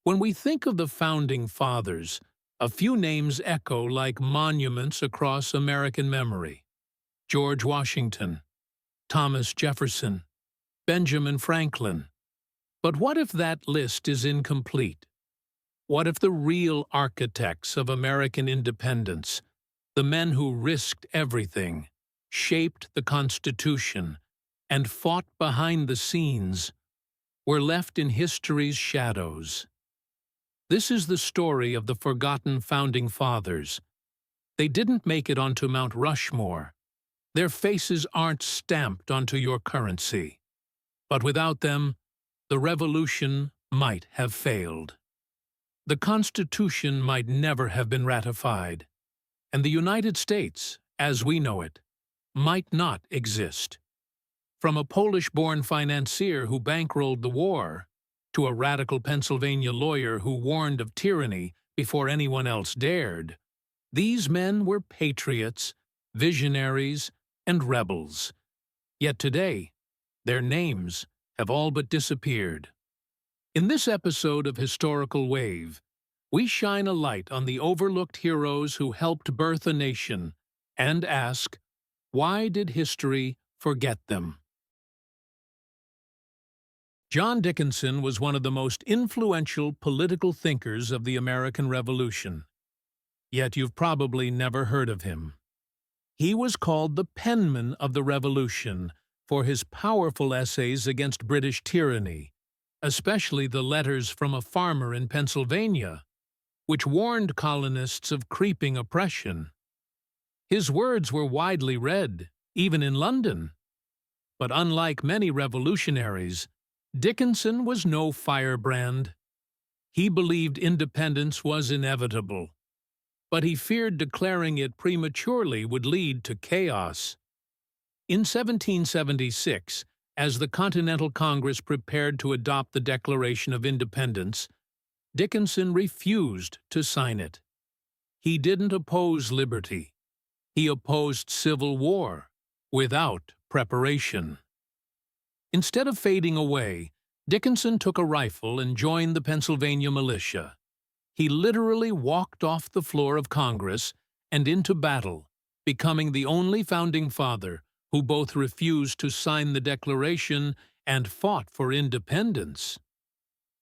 When we think of the Founding Fathers, a few names echo like monuments across American memory. George Washington, Thomas Jefferson, Benjamin Franklin. But what if that list is incomplete? What if the real architects of American independence, the men who risked everything, shaped the Constitution, and fought behind the scenes, were left in history's shadows? This is the story of the forgotten Founding Fathers. They didn't make it onto Mount Rushmore. Their faces aren't stamped onto your currency. But without them, the revolution might have failed. The Constitution might never have been ratified, and the United States, as we know it, might not exist. From a Polish-born financier who bankrolled the war, to a radical Pennsylvania lawyer who warned of tyranny before anyone else dared, these men were patriots, visionaries, and rebels. Yet today, their names have all but disappeared. In this episode of Historical Wave, we shine a light on the overlooked heroes who helped birth a nation and ask, why did history forget them? John Dickinson was one of the most influential political thinkers of the American Revolution. Yet you've probably never heard of him. He was called the penman of the Revolution for his powerful essays against British tyranny, especially the letters from a farmer in Pennsylvania, which warned colonists of creeping oppression. His words were widely read, even in London. But unlike many revolutionaries, Dickinson was no firebrand. He believed independence was inevitable, but he feared declaring it prematurely would lead to chaos. In 1776, as the Continental Congress prepared to adopt the Declaration of Independence, Dickinson refused to sign it. He didn't oppose liberty. He opposed civil war without preparation. Instead of fading away, Dickinson took a rifle and joined the Pennsylvania militia. He literally walked off the floor of Congress and into battle, becoming the only founding father who both refused to sign the Declaration and fought for independence.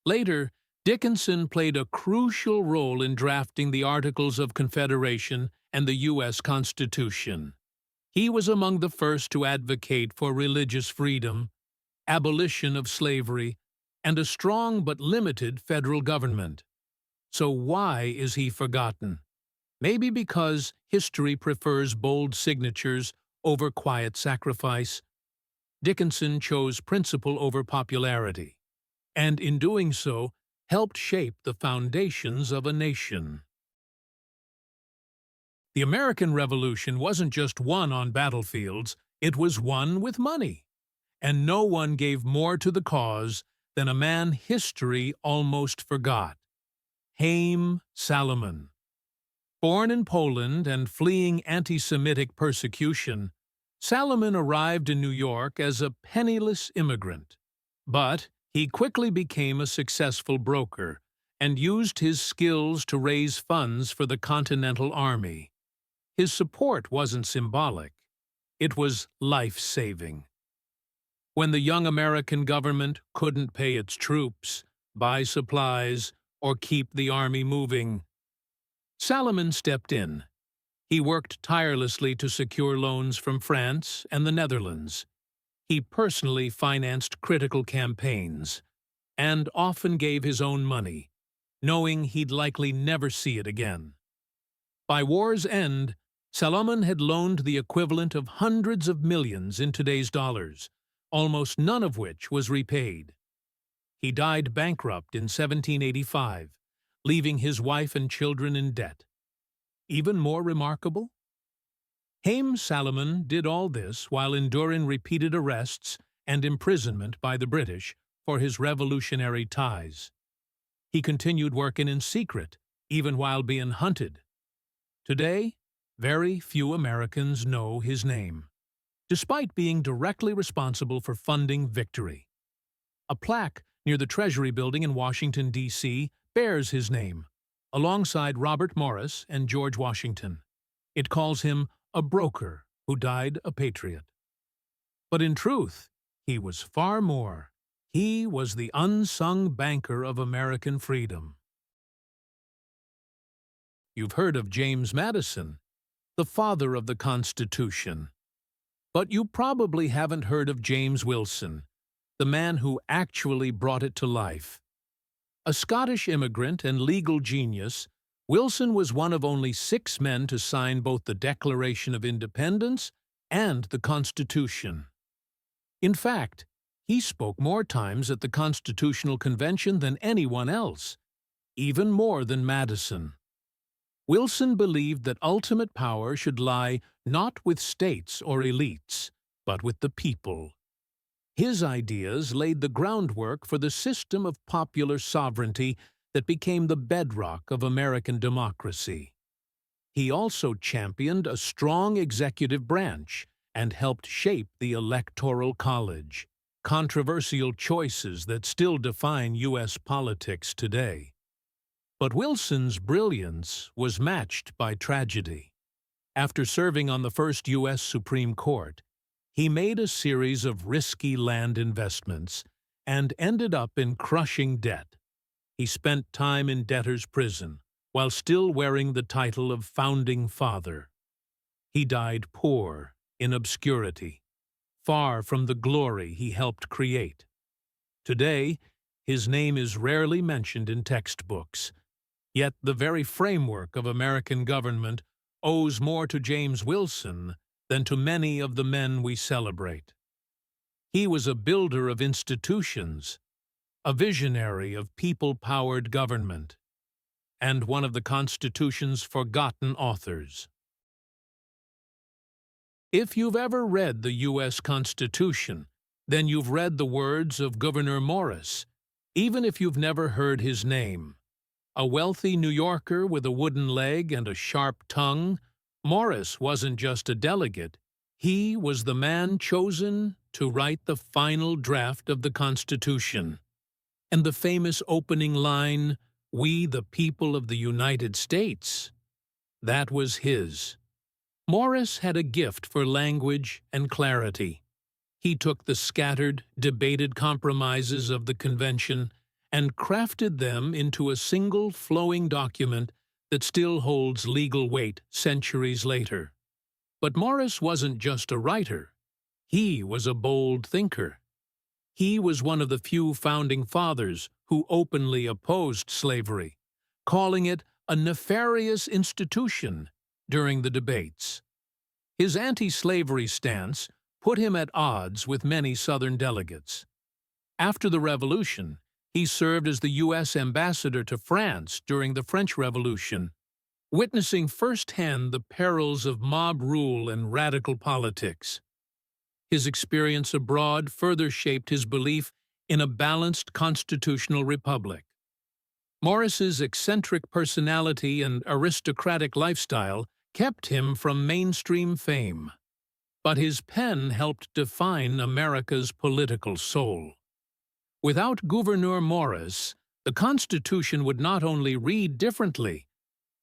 Later, Dickinson played a crucial role in drafting the Articles of Confederation and the U.S. Constitution. He was among the first to advocate for religious freedom, abolition of slavery, and a strong but limited federal government. So why is he forgotten? Maybe because history prefers bold signatures over quiet sacrifice. Dickinson chose principle over popularity, and in doing so, helped shape the foundations of a nation. The American Revolution wasn't just won on battlefields, it was won with money. And no one gave more to the cause than a man history almost forgot: Haym Salomon. Born in Poland and fleeing anti-Semitic persecution, Salomon arrived in New York as a penniless immigrant. But he quickly became a successful broker and used his skills to raise funds for the Continental Army. His support wasn't symbolic. It was life-saving. When the young American government couldn't pay its troops, buy supplies, or keep the army moving, Salomon stepped in. He worked tirelessly to secure loans from France and the Netherlands. He personally financed critical campaigns, and often gave his own money, knowing he'd likely never see it again. By war's end, Salomon had loaned the equivalent of hundreds of millions in today's dollars, almost none of which was repaid. He died bankrupt in 1785, leaving his wife and children in debt. Even more remarkable? Haym Salomon did all this while enduring repeated arrests and imprisonment by the British for his revolutionary ties. He continued working in secret, even while being hunted. Today, very few Americans know his name, despite being directly responsible for funding victory. A plaque near the Treasury Building in Washington, D.C., bears his name, alongside Robert Morris and George Washington. It calls him a broker who died a patriot. But in truth, he was far more. He was the unsung banker of American freedom. You've heard of James Madison, the father of the Constitution. But you probably haven't heard of James Wilson, the man who actually brought it to life. A Scottish immigrant and legal genius, Wilson was one of only 6 men to sign both the Declaration of Independence and the Constitution. In fact, he spoke more times at the Constitutional Convention than anyone else, even more than Madison. Wilson believed that ultimate power should lie not with states or elites, but with the people. His ideas laid the groundwork for the system of popular sovereignty that became the bedrock of American democracy. He also championed a strong executive branch and helped shape the Electoral College, controversial choices that still define U.S. politics today. But Wilson's brilliance was matched by tragedy. After serving on the first U.S. Supreme Court, he made a series of risky land investments and ended up in crushing debt. He spent time in debtor's prison while still wearing the title of Founding Father. He died poor, in obscurity, far from the glory he helped create. Today, his name is rarely mentioned in textbooks, yet the very framework of American government owes more to James Wilson than to many of the men we celebrate. He was a builder of institutions, a visionary of people-powered government, and one of the Constitution's forgotten authors. If you've ever read the U.S. Constitution, then you've read the words of Gouverneur Morris, even if you've never heard his name. A wealthy New Yorker with a wooden leg and a sharp tongue, Morris wasn't just a delegate. He was the man chosen to write the final draft of the Constitution. And the famous opening line, "We the people of the United States," that was his. Morris had a gift for language and clarity. He took the scattered, debated compromises of the convention and crafted them into a single flowing document that still holds legal weight centuries later. But Morris wasn't just a writer. He was a bold thinker. He was one of the few founding fathers who openly opposed slavery, calling it a nefarious institution during the debates. His anti-slavery stance put him at odds with many Southern delegates. After the Revolution, he served as the U.S. ambassador to France during the French Revolution, witnessing firsthand the perils of mob rule and radical politics. His experience abroad further shaped his belief in a balanced constitutional republic. Morris's eccentric personality and aristocratic lifestyle kept him from mainstream fame, but his pen helped define America's political soul. Without Gouverneur Morris, the Constitution would not only read differently,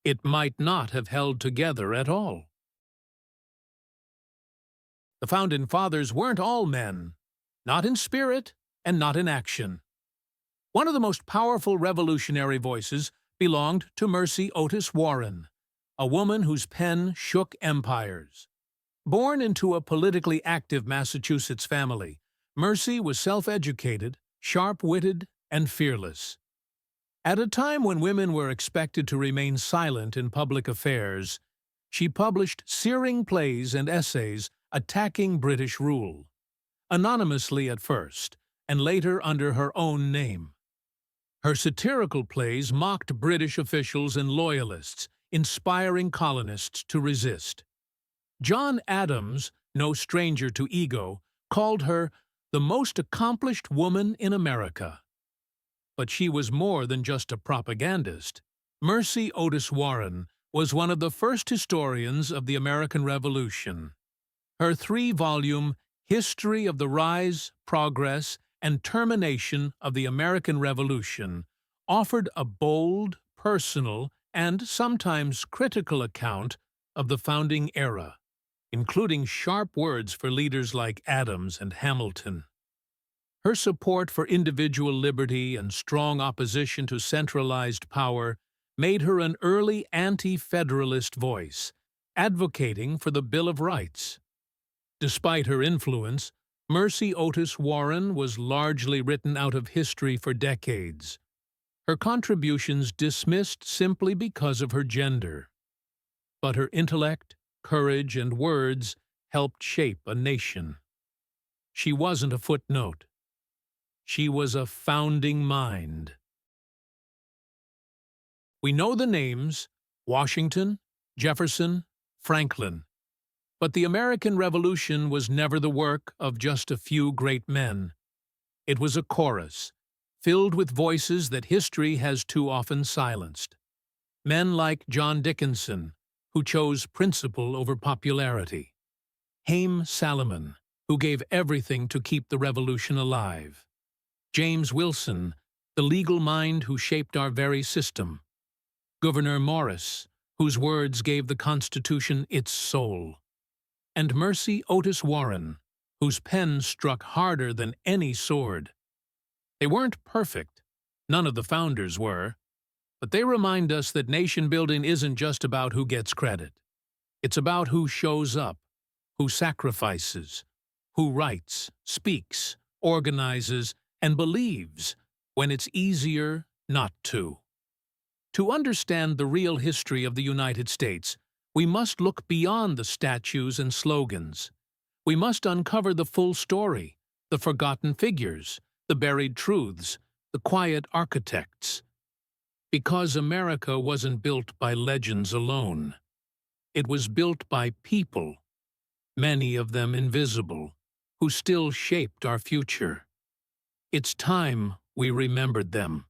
it might not have held together at all. The Founding Fathers weren't all men, not in spirit and not in action. One of the most powerful revolutionary voices belonged to Mercy Otis Warren, a woman whose pen shook empires. Born into a politically active Massachusetts family, Mercy was self-educated, sharp-witted, and fearless. At a time when women were expected to remain silent in public affairs, she published searing plays and essays attacking British rule, anonymously at first, and later under her own name. Her satirical plays mocked British officials and loyalists, inspiring colonists to resist. John Adams, no stranger to ego, called her the most accomplished woman in America. But she was more than just a propagandist. Mercy Otis Warren was one of the first historians of the American Revolution. Her 3-volume History of the Rise, Progress, and Termination of the American Revolution offered a bold, personal, and sometimes critical account of the founding era, including sharp words for leaders like Adams and Hamilton. Her support for individual liberty and strong opposition to centralized power made her an early anti-federalist voice, advocating for the Bill of Rights. Despite her influence, Mercy Otis Warren was largely written out of history for decades, her contributions dismissed simply because of her gender. But her intellect, courage, and words helped shape a nation. She wasn't a footnote. She was a founding mind. We know the names Washington, Jefferson, Franklin. But the American Revolution was never the work of just a few great men. It was a chorus, filled with voices that history has too often silenced. Men like John Dickinson, who chose principle over popularity. Haym Salomon, who gave everything to keep the revolution alive. James Wilson, the legal mind who shaped our very system. Gouverneur Morris, whose words gave the Constitution its soul. And Mercy Otis Warren, whose pen struck harder than any sword. They weren't perfect, none of the founders were, but they remind us that nation-building isn't just about who gets credit. It's about who shows up, who sacrifices, who writes, speaks, organizes, and believes when it's easier not to. To understand the real history of the United States, we must look beyond the statues and slogans. We must uncover the full story, the forgotten figures, the buried truths, the quiet architects. Because America wasn't built by legends alone. It was built by people, many of them invisible, who still shaped our future. It's time we remembered them.